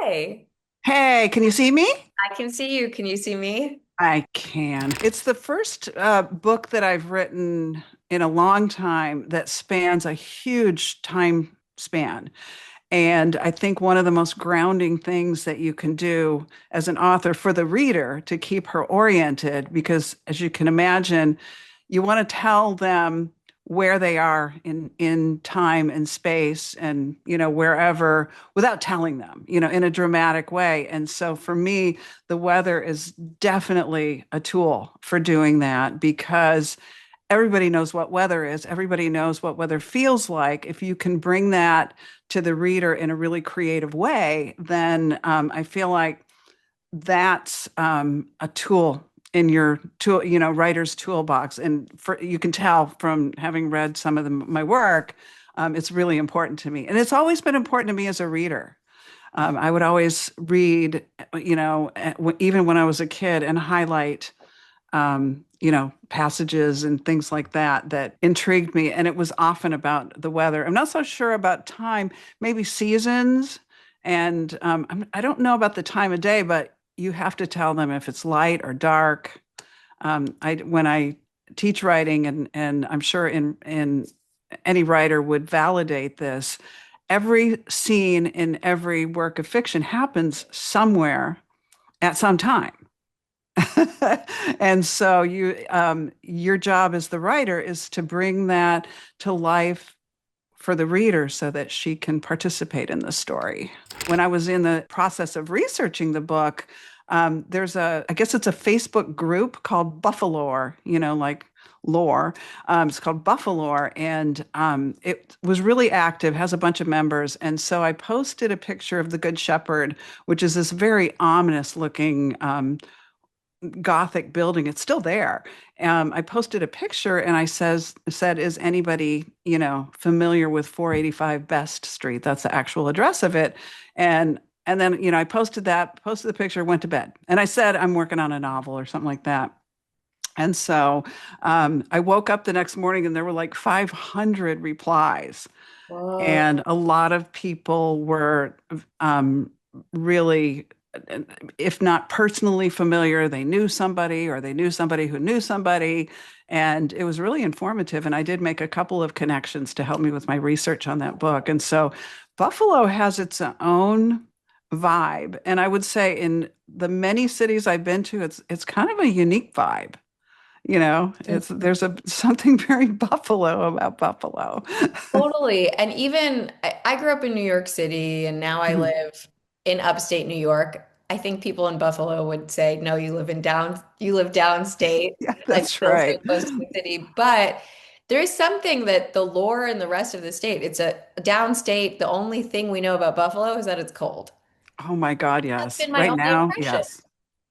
Hi. Hey, can you see me? I can see you. Can you see me? I can. It's the first book that I've written in a long time that spans a huge time span. And I think one of the most grounding things that you can do as an author for the reader to keep her oriented, because as you can imagine, you want to tell them where they are in time and space and wherever without telling them in a dramatic way. And so for me, the weather is definitely a tool for doing that because everybody knows what weather is. Everybody knows what weather feels like. If you can bring that to the reader in a really creative way, then I feel like that's a tool in your tool, writer's toolbox. And you can tell from having read some of my work, it's really important to me. And it's always been important to me as a reader. I would always read, even when I was a kid and highlight passages and things like that that intrigued me. And it was often about the weather. I'm not so sure about time, maybe seasons. And I don't know about the time of day, but you have to tell them if it's light or dark. When I teach writing, and I'm sure in any writer would validate this, every scene in every work of fiction happens somewhere at some time. And so your job as the writer is to bring that to life for the reader so that she can participate in the story. When I was in the process of researching the book, I guess it's a Facebook group called Buffalo, like lore. It's called Buffalo, and it was really active, has a bunch of members. And so I posted a picture of the Good Shepherd, which is this very ominous looking Gothic building. It's still there. I posted a picture and said, "Is anybody familiar with 485 Best Street?" That's the actual address of it. And then I posted the picture, went to bed, and I said I'm working on a novel or something like that. And so I woke up the next morning and there were like 500 replies, Whoa. and a lot of people were really, if not personally familiar, they knew somebody or they knew somebody who knew somebody. And it was really informative. And I did make a couple of connections to help me with my research on that book. And so Buffalo has its own vibe. And I would say in the many cities I've been to, it's kind of a unique vibe. There's a something very Buffalo about Buffalo. Totally. And even I grew up in New York City and now I live in upstate New York. I think people in Buffalo would say, no, you live downstate, Yeah, like that's still so right. close to the city. But there is something that the lore in the rest of the state, it's a downstate. The only thing we know about Buffalo is that it's cold. Oh my God, That's yes. been my Right only now, impression. yes.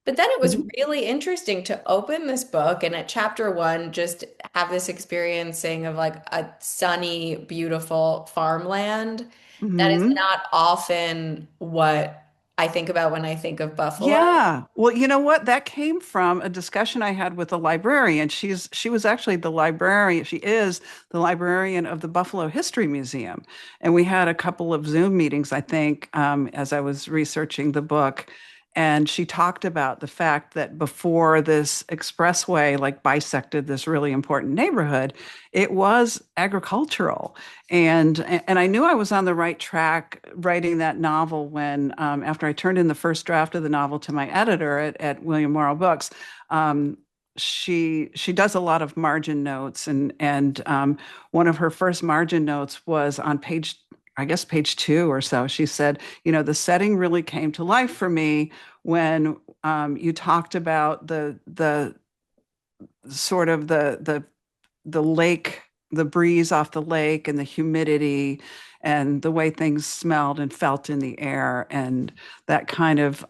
But then it was Mhm. really interesting to open this book and at chapter one, just have this experiencing of like a sunny, beautiful farmland. That is Mhm. not often what I think about when I think of Buffalo. Yeah. Well, you know what? That came from a discussion I had with a librarian. She was actually the librarian. She is the librarian of the Buffalo History Museum. And we had a couple of Zoom meetings, I think, as I was researching the book. And she talked about the fact that before this expressway like bisected this really important neighborhood, it was agricultural. And I knew I was on the right track writing that novel when after I turned in the first draft of the novel to my editor at William Morrow Books. um, she does a lot of margin notes, and one of her first margin notes was on I guess page 2 or so. She said, the setting really came to life for me when you talked about the sort of the lake, the breeze off the lake and the humidity and the way things smelled and felt in the air. And that kind of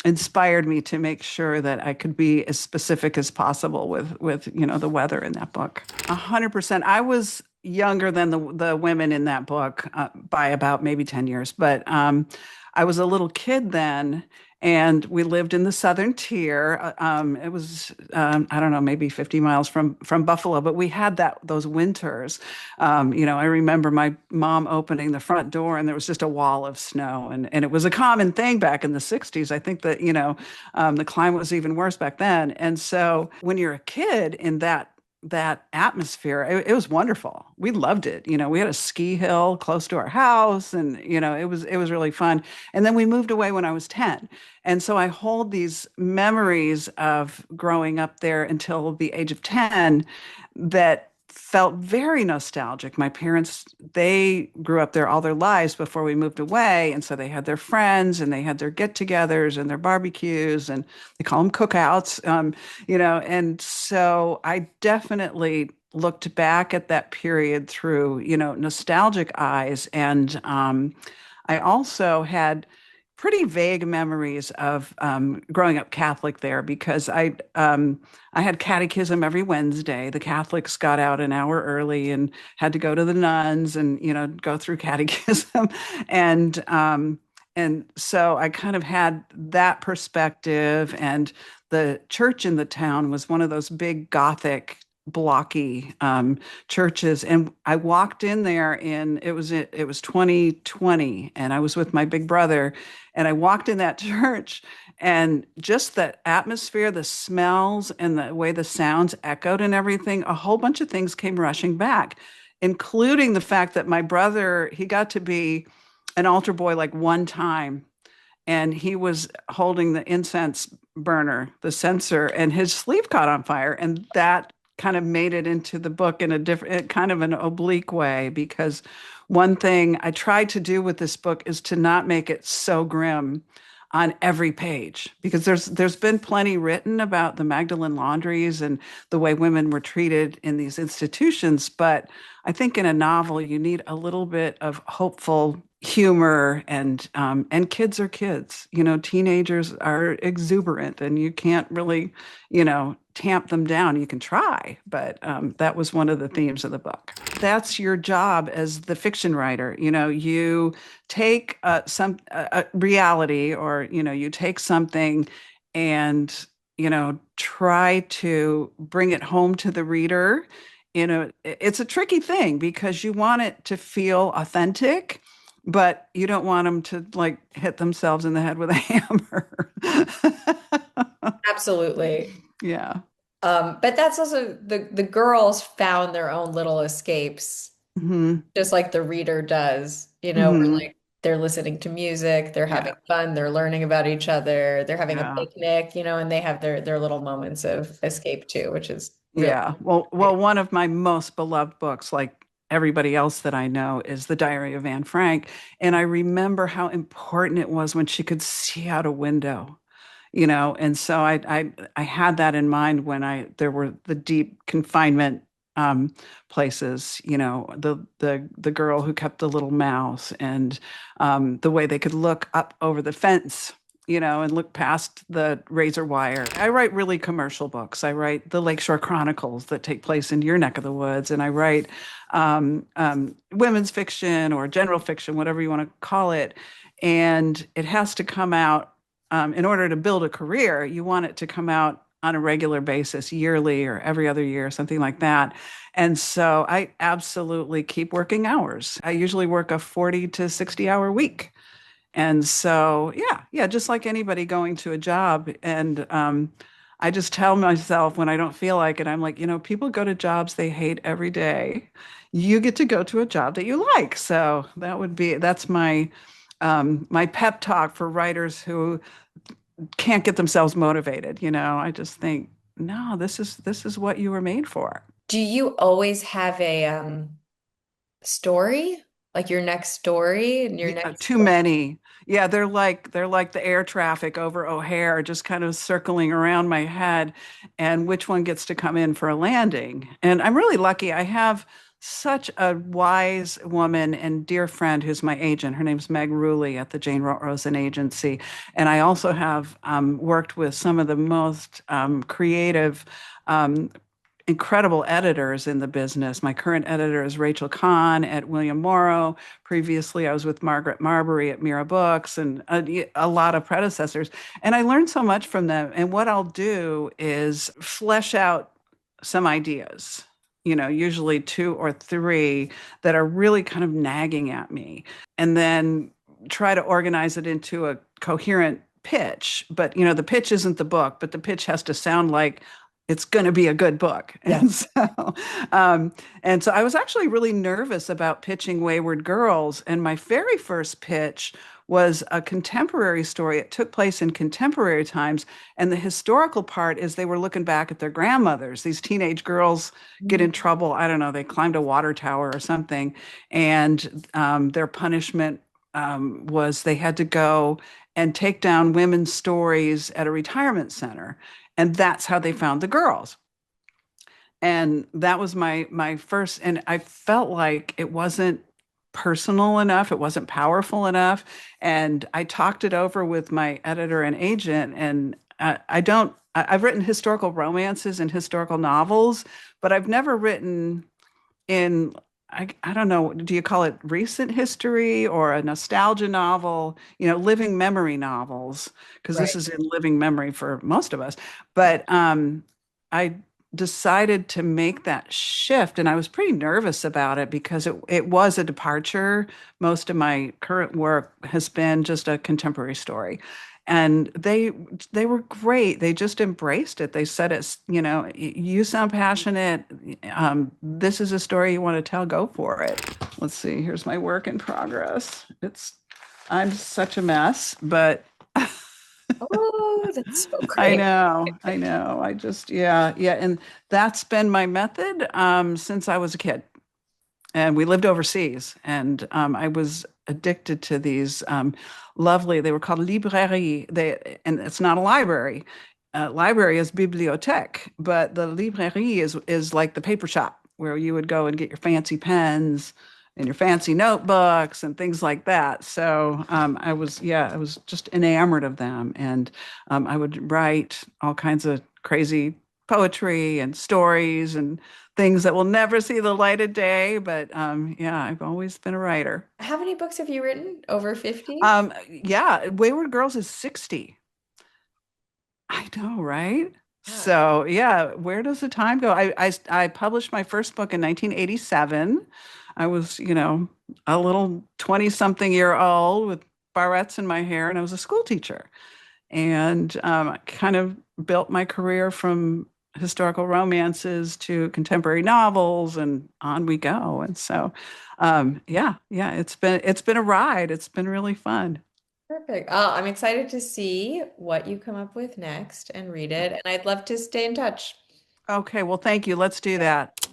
inspired me to make sure that I could be as specific as possible with the weather in that book. 100%. I was younger than the women in that book by about maybe 10 years, but I was a little kid then. and we lived in the southern tier. It was I don't know, maybe 50 miles from Buffalo, but we had those winters. I remember my mom opening the front door and there was just a wall of snow, and it was a common thing back in the 60s. I think that the climate was even worse back then, and so when you're a kid in that atmosphere, it was wonderful. We loved it. We had a ski hill close to our house, and it was really fun. And then we moved away when I was 10. And so I hold these memories of growing up there until the age of 10 that felt very nostalgic. My parents, they grew up there all their lives before we moved away. And so they had their friends and they had their get-togethers and their barbecues, and they call them cookouts. And so I definitely looked back at that period through, nostalgic eyes. And I also had pretty vague memories of growing up Catholic there because I had catechism every Wednesday. The Catholics got out an hour early and had to go to the nuns and go through catechism, and so I kind of had that perspective. And the church in the town was one of those big Gothic blocky churches, and I walked in there it was 2020, and I was with my big brother, and I walked in that church, and just the atmosphere, the smells, and the way the sounds echoed and everything, a whole bunch of things came rushing back, including the fact that my brother, he got to be an altar boy like one time, and he was holding the incense burner, the censer, and his sleeve caught on fire. And that kind of made it into the book in a different, kind of an oblique way, because one thing I tried to do with this book is to not make it so grim on every page, because there's been plenty written about the Magdalene laundries and the way women were treated in these institutions, but I think in a novel you need a little bit of hopeful humor, and kids are kids. Teenagers are exuberant, and you can't really tamp them down. You can try, but that was one of the themes of the book. That's your job as the fiction writer. You take some reality, or you take something and try to bring it home to the reader. It's a tricky thing because you want it to feel authentic, but you don't want them to like hit themselves in the head with a hammer. Absolutely. Yeah. But that's also the girls found their own little escapes, Hmm. just like the reader does, where Hmm. like they're listening to music, they're having Yeah. fun, they're learning about each other, they're having a Yeah. picnic, and they have their little moments of escape too, which is really Yeah. Well, one of my most beloved books, like everybody else that I know, is The Diary of Anne Frank. And I remember how important it was when she could see out a window. And so I had that in mind when there were the deep confinement places, the girl who kept the little mouse, and the way they could look up over the fence, and look past the razor wire. I write really commercial books. I write the Lakeshore Chronicles that take place in your neck of the woods, and I write women's fiction or general fiction, whatever you want to call it. And it has to come out, in order to build a career, you want it to come out on a regular basis, yearly or every other year, something like that. And so I absolutely keep working hours. I usually work a 40 to 60-hour week. And so, yeah, just like anybody going to a job. And I just tell myself when I don't feel like it, I'm like, people go to jobs they hate every day. You get to go to a job that you like. So that's my pep talk for writers who can't get themselves motivated. I just think, no, this is what you were made for. Do you always have a story? Like your next story and your Yeah, next too many. Yeah, they're like the air traffic over O'Hare, just kind of circling around my head, and which one gets to come in for a landing. And I'm really lucky. I have such a wise woman and dear friend who's my agent. Her name's Meg Ruley at the Jane Rosen Agency. And I also have worked with some of the most creative incredible editors in the business. My current editor is Rachel Kahn at William Morrow. Previously, I was with Margaret Marbury at Mira Books and a lot of predecessors. And I learned so much from them. And what I'll do is flesh out some ideas, usually two or three that are really kind of nagging at me, and then try to organize it into a coherent pitch. But, the pitch isn't the book, but the pitch has to sound like it's going to be a good book. Yeah. Um, and so I was actually really nervous about pitching Wayward Girls. And my very first pitch was a contemporary story. It took place in contemporary times. And the historical part is they were looking back at their grandmothers. These teenage girls get Mm. in trouble. I don't know, they climbed a water tower or something. And their punishment was they had to go and take down women's stories at a retirement center. And that's how they found the girls. And that was my first, and I felt like it wasn't personal enough, it wasn't powerful enough. And I talked it over with my editor and agent, and I've written historical romances and historical novels, but I've never written in, I don't know, do you call it recent history or a nostalgia novel, living memory novels, because this Right. is in living memory for most of us. Yeah. But I decided to make that shift, and I was pretty nervous about it because it was a departure. Most of my current work has been just a contemporary story. And they were great. They just embraced it. They said, it's, you sound passionate. This is a story you want to tell, go for it. Let's see, here's my work in progress. I'm such a mess, but Oh, that's so I great. know, I know. Yeah, yeah. And that's been my method since I was a kid. And we lived overseas. And I was addicted to these lovely, they were called librairies. And it's not a library. Library is bibliothèque, but the librairie is like the paper shop where you would go and get your fancy pens and your fancy notebooks and things like that. So I was just enamored of them. And I would write all kinds of crazy poetry and stories and things that will never see the light of day. But yeah, I've always been a writer. How many books have you written? Over 50? Yeah, Wayward Girls is 60. I know, right? Yeah. So yeah, where does the time go? I published my first book in 1987. I was, a little 20-something-year-old with barrettes in my hair, and I was a school teacher. And I kind of built my career from historical romances to contemporary novels, and on we go. And so, yeah, it's been a ride. It's been really fun. Perfect. I'm excited to see what you come up with next and read it. And I'd love to stay in touch. Okay, well, thank you. Let's do that.